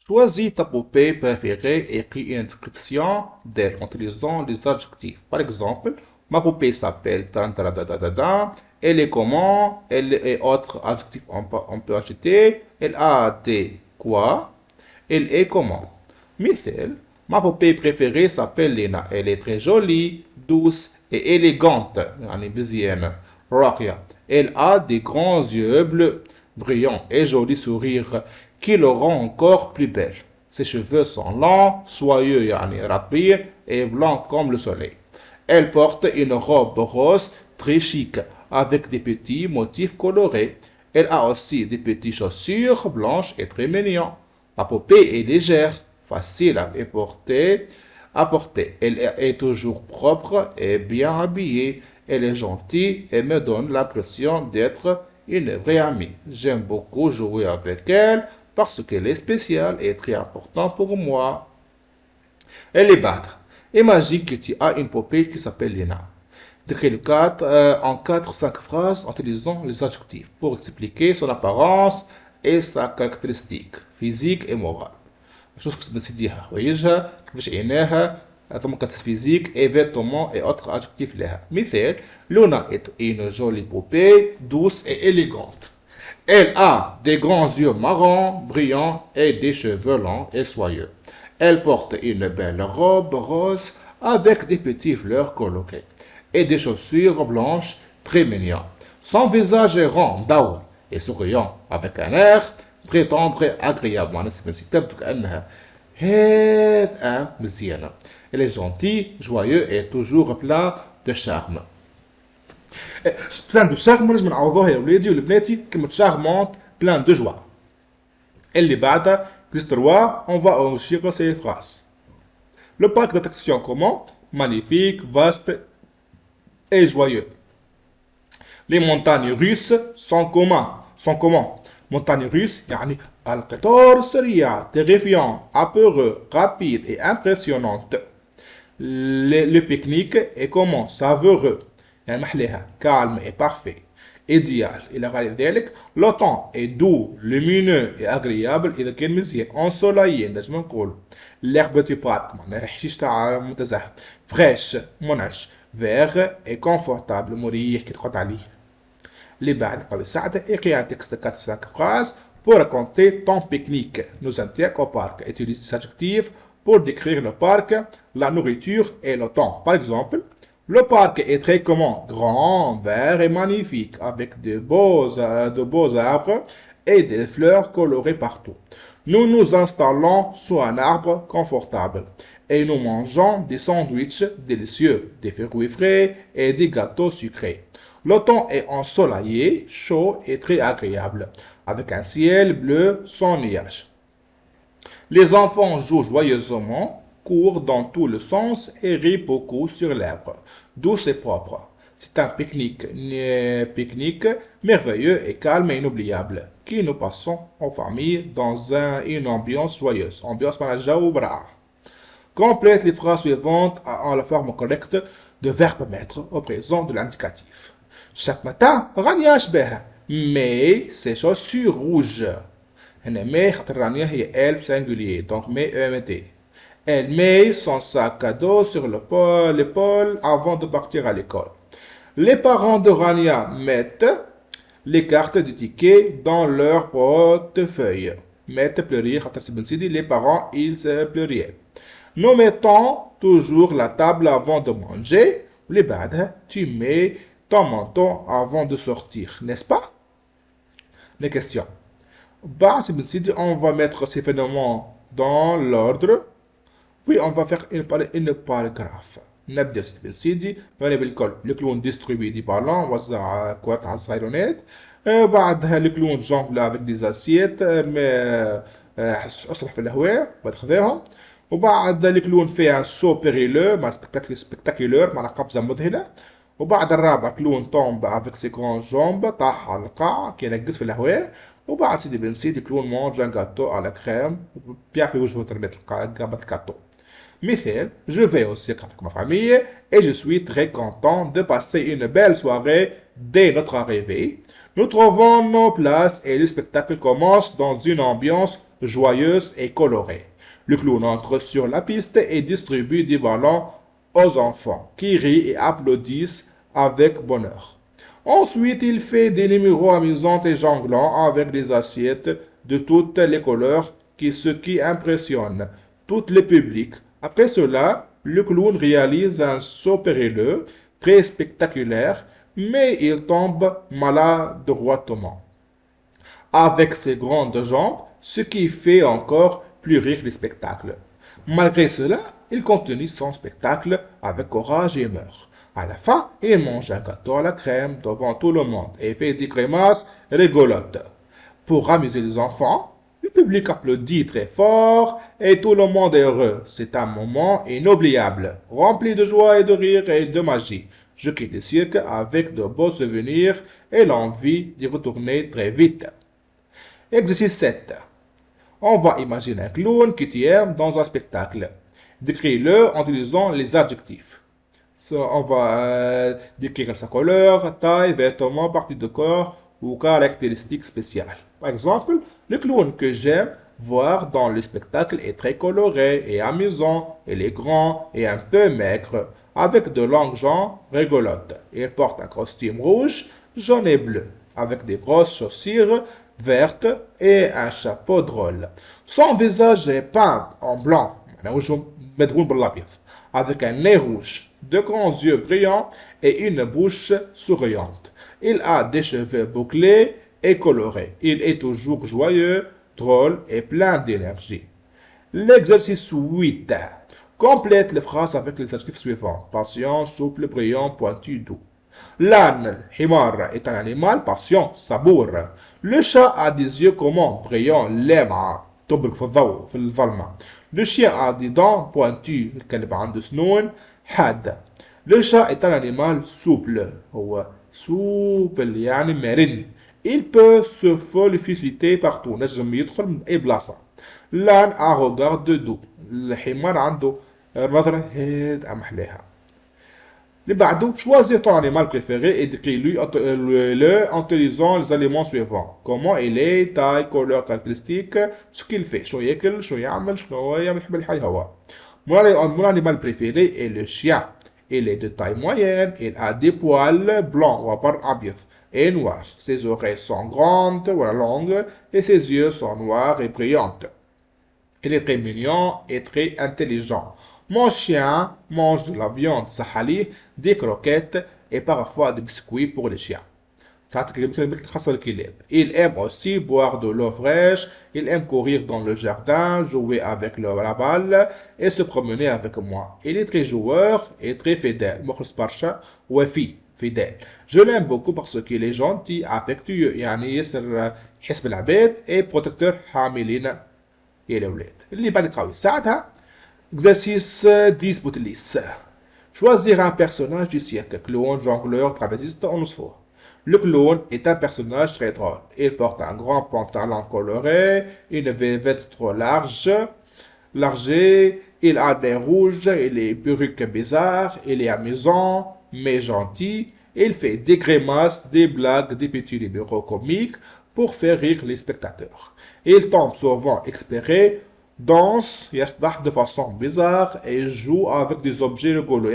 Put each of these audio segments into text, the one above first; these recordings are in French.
Choisis ta poupée préférée et écris une description d'elle en utilisant les adjectifs. Par exemple, ma poupée s'appelle tan tan tan tan tan tan. Elle est comment? Elle est autre adjectif on peut ajouter. Elle a des quoi? Elle est comment? Michel, ma poupée préférée s'appelle Lena. Elle est très jolie, douce et élégante. يعني مزيانة. Rakia, elle a des grands yeux bleus, brillants et jolis sourires qui le rend encore plus belle. Ses cheveux sont longs, soyeux يعني ربيع, et blancs comme le soleil. Elle porte une robe rose très chic avec des petits motifs colorés. Elle a aussi des petites chaussures blanches et très mignons. La poupée est légère, facile à porter. Elle est toujours propre et bien habillée. Elle est gentille et me donne l'impression d'être une vraie amie. J'aime beaucoup jouer avec elle parce qu'elle est spéciale et très importante pour moi. Elle est battre. Imagine que tu as une poupée qui s'appelle Lena. Décris le cadre en 4-5 phrases en utilisant les adjectifs pour expliquer son apparence et sa caractéristique physique et morale. شوف كيفاش بنسيديها وجهها كيفاش عيناها ثم كانت فيزيك اي فيتومون اي اوتر ادجكتيف لها مثال لونا est une jolie poupée douce et élégante. Elle a des grands yeux marrons brillants et des cheveux longs et soyeux. Elle porte une belle robe rose avec des petites fleurs colorées et des chaussures blanches très mignonnes. Son visage est rond d'or et souriant avec un air très tendre et agréable. معناها تبدو كأنها هادئة مزيانة. Elle est gentille, joyeux et toujours plein de charme. Plein de charme لازم نعوضوها يا ولادي ولبناتي كلمة charmante, plein de joie. اللي بعدها plus 3, on va enrichir ces phrases. Le parc d'attractions comment? Magnifique, vaste et joyeux. Les montagnes russes sont comment? Montagne russe يعني القطار سريع, terrifiant, apeureux, rapide et impressionnante. Le pique-nique est comment? Savoureux, يعني محلاها, calme et parfait. Idéal, إلى غير ذلك. Le temps est doux, lumineux et agréable إذا كان مزيان. Ensoleillé نجم نقول. L'herbe du parc معناها حشيش تاع متزهر. Fraîche, منعش. Vert et confortable, مريح كي تقعد عليه. اللي بعد قبل ساعة écris un texte de 4-5 phrases pour raconter ton pique-nique. Nous étions au parc. Utilise des adjectifs pour décrire le parc, la nourriture et le temps. Par exemple, le parc est très comment? Grand, vert et magnifique, avec de beaux arbres et des fleurs colorées partout. Nous nous installons sous un arbre confortable et nous mangeons des sandwichs délicieux, des fruits frais et des gâteaux sucrés. Le temps est ensoleillé, chaud et très agréable, avec un ciel bleu sans nuages. Les enfants jouent joyeusement, courent dans tous les sens et rient beaucoup sur l'herbe, douce et propre. C'est un pique-nique merveilleux et calme et inoubliable, que nous passons en famille dans une ambiance joyeuse. Ambiance manajaou bra. Complète les phrases suivantes en la forme correcte de verbe maître au présent de l'indicatif. Chaque matin, Rania أشباها, mais ses chaussures rouges. هنا mais خاطر رانيا هي elle singulier, donc mais EMT. Elle met son sac à dos sur l'épaule avant de partir à l'école. Les parents de Rania mettent les cartes de tickets dans leur portefeuille. Mettent pluriel, خاطر سي بن سيدي les parents ils pluriel. Nous mettons toujours la table avant de manger. Les بعدها tu mets ton manteau avant de sortir, n'est-ce pas? Les questions. Bah, c'est bien, on va mettre ces phénomènes dans l'ordre, puis on va faire une paragraphe. نبدأ سيدي سيدي هنا بالكل الكلون ديستريبي دي بالون وزع كوات على الصغيرونات بعدها الكلون جونبلا افيك دي زاسيت اصرح في الهواء وتاخذاهم وبعد الكلون فيها سو بيريلو مع سبكتاكولور مع قفزة مذهلة وبعد الرابع كلون طومب افيك سي كرون جومب طاح على القاع كي ينقز في الهواء وبعد سيدي بن سيدي كلون مونج ان gâteau على كريم بيعرف وجهه تربية الكاتو. Michel, je vais au cirque avec ma famille et je suis très content de passer une belle soirée dès notre arrivée, nous trouvons nos places et le spectacle commence dans une ambiance joyeuse et colorée. Le clown entre sur la piste et distribue des ballons aux enfants qui rient et applaudissent avec bonheur. Ensuite, il fait des numéros amusants et jonglants avec des assiettes de toutes les couleurs ce qui impressionne tout le public. Après cela, le clown réalise un saut périlleux, très spectaculaire, mais il tombe maladroitement avec ses grandes jambes, ce qui fait encore plus rire le spectacle. Malgré cela, il continue son spectacle avec courage et humeur. À la fin, il mange un gâteau à la crème devant tout le monde et fait des grimaces rigolotes. Pour amuser les enfants, le public applaudit très fort et tout le monde est heureux. C'est un moment inoubliable, rempli de joie et de rire et de magie. Je quitte le cirque avec de beaux souvenirs et l'envie d'y retourner très vite. Exercice 7. On va imaginer un clown qui t'aime dans un spectacle. Décris-le en utilisant les adjectifs. On va décrire sa couleur, taille, vêtements, partie de corps ou caractéristiques spéciales. Par exemple, le clown que j'aime voir dans le spectacle est très coloré et amusant. Il est grand et un peu maigre, avec de longues jambes rigolotes. Il porte un costume rouge, jaune et bleu, avec des grosses chaussures vertes et un chapeau drôle. Son visage est peint en blanc, avec un nez rouge, de grands yeux brillants et une bouche souriante. Il a des cheveux bouclés et colorés. Il est toujours joyeux, drôle et plein d'énergie. L'exercice 8. Complète les phrases avec les adjectifs suivants. Patient, souple, brillant, pointu, doux. L'âne, himar, est un animal patient, sabour. Le chat a des yeux communs, brillants, لامعة, تبرق في الضوء في الظلمة. Le chien a des dents pointues, الكلب عنده سنون حادة. Le chat est un animal souple, هو souple يعني مرن. Il peut se féliciter partout, نجم يدخل من أي بلاصة. L'âne a un regard de doux. الحمار عنده نظرة هاد أمحليها. Le بعده, choisir ton animal préféré et décris-le en utilisant les éléments suivants. Comment il est, taille, couleur, caractéristique, ce qu'il fait. شو ياكل, شو يعمل, شنو يحب الحي هو. Mon animal préféré est le chien. Il est de taille moyenne, il a des poils blancs, وبر أبيض, et noirs. Ses oreilles sont grandes, ou longues, et ses yeux sont noirs et brillants. Il est très mignon et très intelligent. Mon chien mange de la viande sahali, des croquettes et parfois des biscuits pour les chiens. Il aime aussi boire de l'eau fraîche, il aime courir dans le jardin, jouer avec la balle et se promener avec moi. Il est très joueur et très fidèle. Fidèle. Je l'aime beaucoup parce qu'il est gentil, affectueux, يعني يسر يحس بالعباد et protecteur حاملين يا الأولاد. اللي بعد قوي ساعتها. Exercice 10 بوتليس. Choisir un personnage du cirque, clown, jongleur, trapéziste, on se fout. Le clown est un personnage très drôle. Il porte un grand pantalon coloré, une veste trop largée, il a des rouges et les perruques bizarres, il est amusant, mais gentil. Il fait des grimaces, des blagues, des petits libéraux comiques pour faire rire les spectateurs. Il tombe souvent exprès, danse de façon bizarre et joue avec des objets rigolos.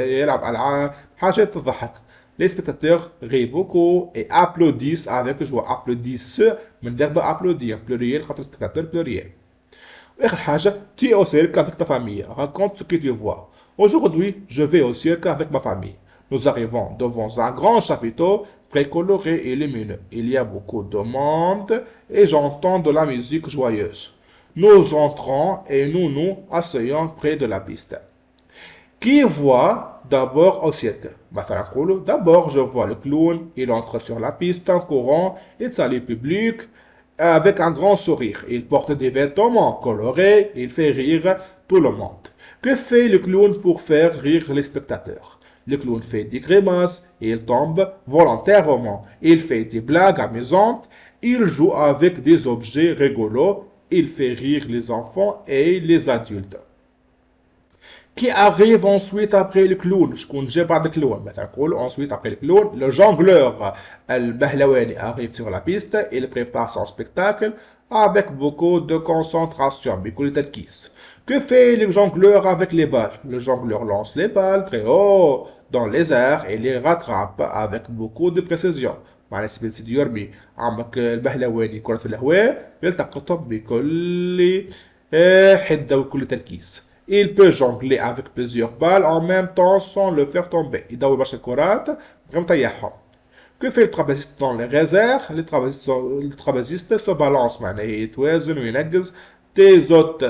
Les spectateurs rient beaucoup et applaudissent avec joie. Applaudissent من verbe applaudir, pluriel, خاطر spectateur pluriel. وآخر حاجة, tu es au cirque avec ta famille. Raconte ce que tu vois. Aujourd'hui, je vais au cirque avec ma famille. Nous arrivons devant un grand chapiteau très coloré et lumineux. Il y a beaucoup de monde et j'entends de la musique joyeuse. Nous entrons et nous nous asseyons près de la piste. Qui voit d'abord au cirque? D'abord, je vois le clown, il entre sur la piste en courant, il salue le public avec un grand sourire. Il porte des vêtements colorés, il fait rire tout le monde. Que fait le clown pour faire rire les spectateurs? Le clown fait des grimaces, il tombe volontairement, il fait des blagues amusantes, il joue avec des objets rigolos, il fait rire les enfants et les adultes. qui arrive ensuite après le clown. شكون جا بعد الكلون مثلا نقولوا ensuite après le clown. Le jongleur البهلواني arrive sur la piste. Il prépare son spectacle avec beaucoup de concentration بكل تركيز. Que fait le jongleur avec les balles? Le jongleur lance les balles très haut dans les airs et les rattrape avec beaucoup de précision. معناها سبيل يرمي عمك البهلواني كرة الهواء يلتقطهم بكل حدة وكل تركيز. Il peut jongler avec plusieurs balles en même temps sans le faire tomber. يدور برشا كرات بغير يطيحهم. Que fait le trapéziste dans les réserves? Le trapéziste se balance معناها يتوازن وينقز des hôtes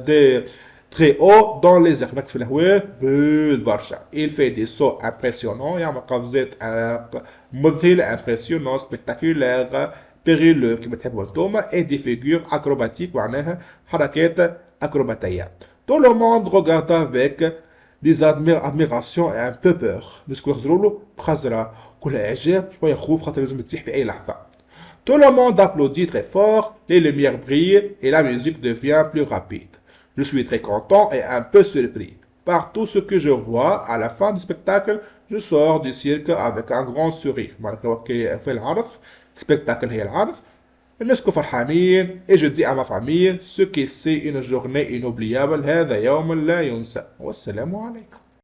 des très haut dans les airs. في الهواء برشا. Il fait des sauts impressionnants يعمل قفزات مذهلة impressionnant spectaculaire périlleux كما تحبوا انتوما et des figures acrobatiques معناها حركات أكروباتية. Tout le monde regarde avec des admirations et un peu peur. نسكو يخزرولو بخزرة كل إعجاب شوية خوف خاطر لازم تطيح في أي لحظة. Tout le monde applaudit très fort, les lumières brillent et la musique devient plus rapide. Je suis très content et un peu surpris. Par tout ce que je vois, à la fin du spectacle, je sors du cirque avec un grand sourire. في العرض spectacle هي العرض. الناس فرحانين et je dis à ma famille ce que c'est une journée inoubliable. هذا يوم لا ينسى. والسلام عليكم.